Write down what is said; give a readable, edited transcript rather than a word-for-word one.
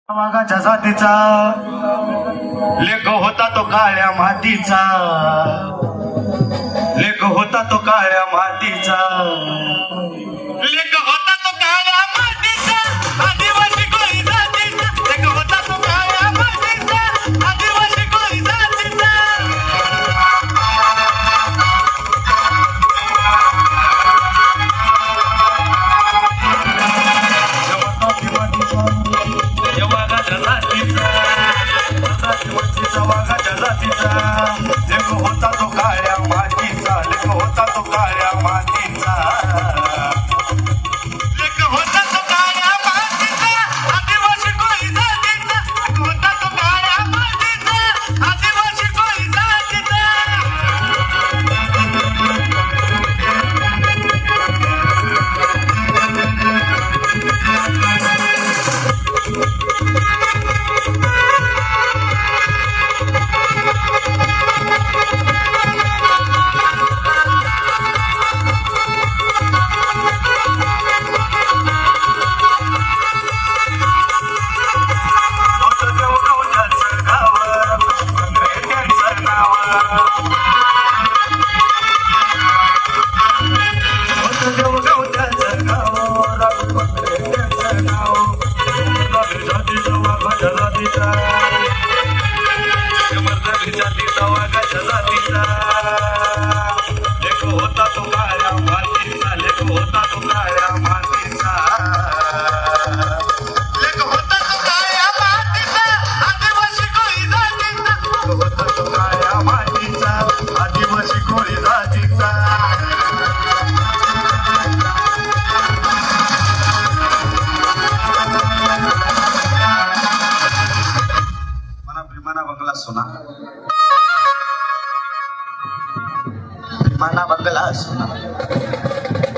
वाघाच्या जातीचा लेख होता तो काळ्या मातीचा, लेख होता तो काळ्या मातीचा, लेख होता तो काळ्या मातीचा, आदिवासी कोळी जातीचा, लेख होता तो काळ्या मातीचा, आदिवासी कोळी जातीचा. वाघाच्या जातीचा लेख होता तो काळ्या मातीचा, लेख होता तो काळ्या मातीचा, लेख होता तो काळ्या मातीचा, आदिवासी कोळी जातीचा, लेख होता तो काळ्या मातीचा, आदिवासी कोळी जातीचा. वाघाच्या जातीचा लेख होता तो काळ्या मातीचा, लेख होता तो काळ्या मातीचा, लेख होता तो काळ्या मातीचा, आदिवासी कोळी जातीचा, लेख होता तो काळ्या मातीचा, आदिवासी कोळी जातीचा. मना बंगला सुना, मना बंगला सुना.